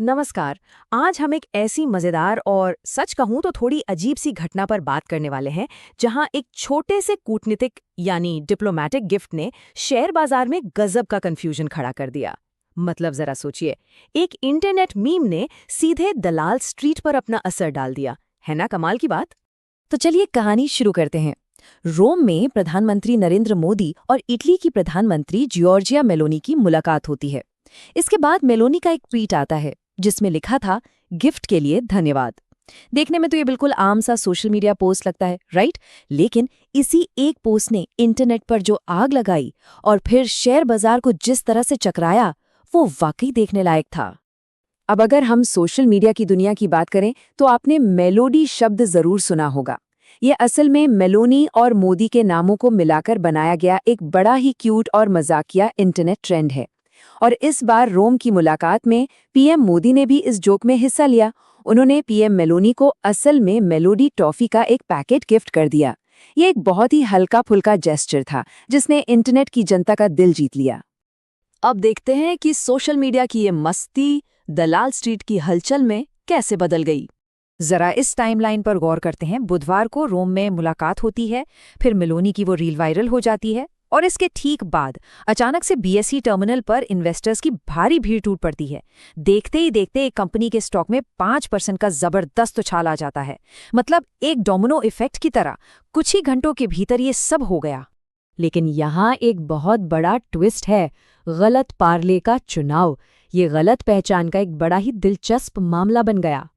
नमस्कार। आज हम एक ऐसी मजेदार और सच कहूं तो थोड़ी अजीब सी घटना पर बात करने वाले हैं, जहां एक छोटे से कूटनीतिक यानी डिप्लोमेटिक गिफ्ट ने शेयर बाजार में गजब का कंफ्यूजन खड़ा कर दिया। मतलब जरा सोचिए, एक इंटरनेट मीम ने सीधे दलाल स्ट्रीट पर अपना असर डाल दिया। है ना कमाल की बात? तो चलिए कहानी शुरू करते हैं। रोम में प्रधानमंत्री नरेंद्र मोदी और इटली की प्रधानमंत्री जियोर्जिया मेलोनी की मुलाकात होती है। इसके बाद मेलोनी का एक ट्वीट आता है जिसमें लिखा था, गिफ्ट के लिए धन्यवाद। देखने में तो ये बिल्कुल आम सा सोशल मीडिया पोस्ट लगता है, राइट? लेकिन इसी एक पोस्ट ने इंटरनेट पर जो आग लगाई और फिर शेयर बाजार को जिस तरह से चकराया, वो वाकई देखने लायक था। अब अगर हम सोशल मीडिया की दुनिया की बात करें तो आपने मेलोडी शब्द जरूर सुना होगा। ये असल में मेलोनी और मोदी के नामों को मिलाकर बनाया गया एक बड़ा ही क्यूट और मजाकिया इंटरनेट ट्रेंड है। और इस बार रोम की मुलाकात में पीएम मोदी ने भी इस जोक में हिस्सा लिया। उन्होंने पीएम मेलोनी को असल में मेलोडी टॉफी का एक पैकेट गिफ्ट कर दिया। ये एक बहुत ही हल्का फुल्का जेस्चर था जिसने इंटरनेट की जनता का दिल जीत लिया। अब देखते हैं कि सोशल मीडिया की ये मस्ती दलाल स्ट्रीट की हलचल में कैसे बदल गई। जरा इस टाइमलाइन पर गौर करते हैं। बुधवार को रोम में मुलाकात होती है, फिर मेलोनी की वो रील वायरल हो जाती है और इसके ठीक बाद अचानक से बीएसई टर्मिनल पर इन्वेस्टर्स की भारी भीड़ टूट पड़ती है। देखते ही देखते एक कंपनी के स्टॉक में 5% का जबरदस्त उछाल आ जाता है। मतलब एक डोमिनो इफेक्ट की तरह कुछ ही घंटों के भीतर ये सब हो गया। लेकिन यहाँ एक बहुत बड़ा ट्विस्ट है, गलत पार्ले का चुनाव। ये गलत पहचान का एक बड़ा ही दिलचस्प मामला बन गया।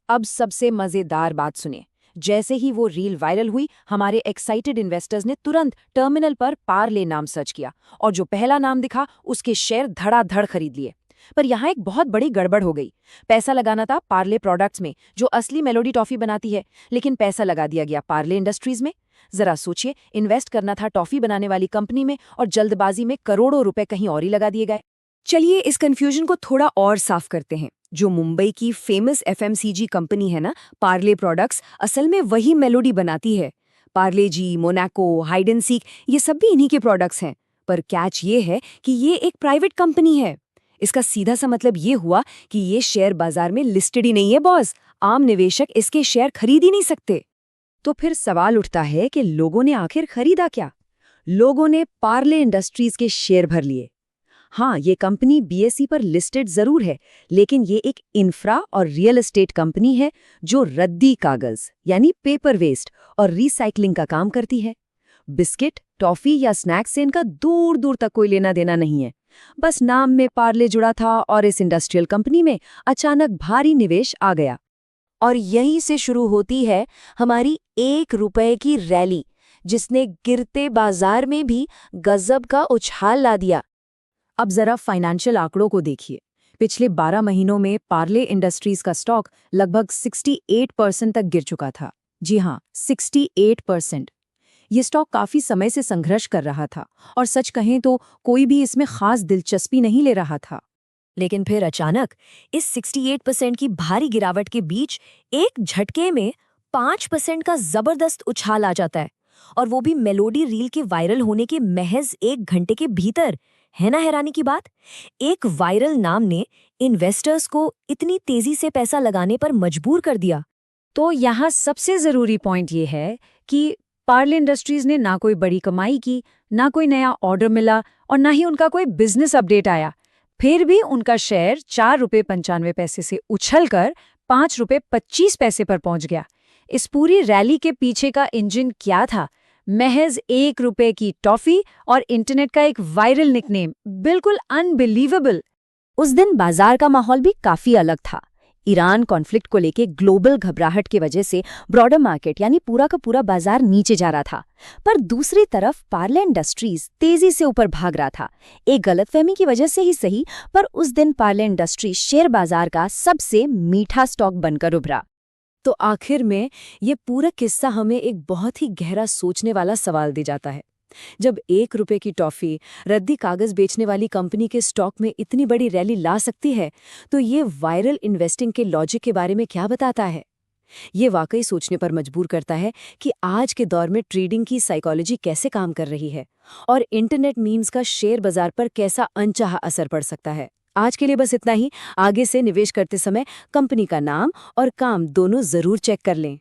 अब सबसे मजेदार बात सुनिए। जैसे ही वो रील वायरल हुई, हमारे एक्साइटेड इन्वेस्टर्स ने तुरंत टर्मिनल पर पार्ले नाम सर्च किया और जो पहला नाम दिखा उसके शेयर धड़ाधड़ खरीद लिए। पर यहाँ एक बहुत बड़ी गड़बड़ हो गई। पैसा लगाना था पार्ले प्रोडक्ट्स में जो असली मेलोडी टॉफी बनाती है, लेकिन पैसा लगा दिया गया पार्ले इंडस्ट्रीज में। जरा सोचिए, इन्वेस्ट करना था टॉफी बनाने वाली कंपनी में और जल्दबाजी में करोड़ों रुपए कहीं और ही लगा दिए गए। चलिए इस कंफ्यूजन को थोड़ा और साफ करते हैं। जो मुंबई की फेमस एफएमसीजी कंपनी है ना, पार्ले प्रोडक्ट्स, असल में वही मेलोडी बनाती है। पार्ले जी, मोनाको, हाइड एंड सीक, ये सब भी इन्हीं के प्रोडक्ट्स हैं। पर कैच ये है कि ये एक प्राइवेट कंपनी है। इसका सीधा सा मतलब ये हुआ कि ये शेयर बाजार में लिस्टेड ही नहीं है बॉस। आम निवेशक इसके शेयर खरीद ही नहीं सकते। तो फिर सवाल उठता है कि लोगों ने आखिर खरीदा क्या? लोगों ने पार्ले इंडस्ट्रीज के शेयर भर लिए। हाँ, ये कंपनी बीएसई पर लिस्टेड जरूर है, लेकिन ये एक इंफ्रा और रियल एस्टेट कंपनी है जो रद्दी कागज यानी पेपर वेस्ट और रिसाइकलिंग का काम करती है। बिस्किट, टॉफी या स्नैक्स से इनका दूर दूर तक कोई लेना देना नहीं है। बस नाम में पार्ले जुड़ा था और इस इंडस्ट्रियल कंपनी में अचानक भारी निवेश आ गया। और यहीं से शुरू होती है हमारी ₹1 की रैली, जिसने गिरते बाजार में भी गजब का उछाल ला दिया। अब जरा फाइनेंशियल आंकड़ों को देखिए। पिछले 12 महीनों में पार्ले इंडस्ट्रीज का स्टॉक लगभग 68% तक गिर चुका था। जी हाँ, 68%। ये स्टॉक काफी समय से संघर्ष कर रहा था और सच कहें तो कोई भी इसमें खास दिलचस्पी नहीं ले रहा था। लेकिन फिर अचानक इस 68% की भारी गिरावट के बीच एक झटके में 5% का जबरदस्त उछाल आ जाता है, और वो भी मेलोडी रील के वायरल होने के महज 1 घंटे के भीतर। है ना हैरानी की बात? एक वायरल नाम ने इन्वेस्टर्स को इतनी तेजी से पैसा लगाने पर मजबूर कर दिया। तो यहाँ सबसे जरूरी पॉइंट ये है कि पार्ले इंडस्ट्रीज ने ना कोई बड़ी कमाई की, ना कोई नया ऑर्डर मिला और ना ही उनका कोई बिजनेस अपडेट आया। फिर भी उनका शेयर ₹4.95 से उछलकर ₹5.25 पर पहुंच गया। इस पूरी रैली के पीछे का इंजन क्या था? महज ₹1 की टॉफी और इंटरनेट का एक वायरल निकनेम। बिल्कुल अनबिलीवेबल। उस दिन बाजार का माहौल भी काफी अलग था। ईरान कॉन्फ्लिक्ट को लेके ग्लोबल घबराहट की वजह से ब्रॉडर मार्केट यानी पूरा का पूरा बाजार नीचे जा रहा था। पर दूसरी तरफ पार्ले इंडस्ट्रीज तेजी से ऊपर भाग रहा था। एक गलतफहमी की वजह से ही सही, पर उस दिन पार्ले इंडस्ट्री शेयर बाजार का सबसे मीठा स्टॉक बनकर उभरा। तो आखिर में ये पूरा किस्सा हमें एक बहुत ही गहरा सोचने वाला सवाल दे जाता है। जब ₹1 की टॉफी रद्दी कागज बेचने वाली कंपनी के स्टॉक में इतनी बड़ी रैली ला सकती है, तो ये वायरल इन्वेस्टिंग के लॉजिक के बारे में क्या बताता है? ये वाकई सोचने पर मजबूर करता है कि आज के दौर में ट्रेडिंग की साइकोलॉजी कैसे काम कर रही है और इंटरनेट मीम्स का शेयर बाजार पर कैसा अनचाहा असर पड़ सकता है। आज के लिए बस इतना ही। आगे से निवेश करते समय कंपनी का नाम और काम दोनों जरूर चेक कर लें।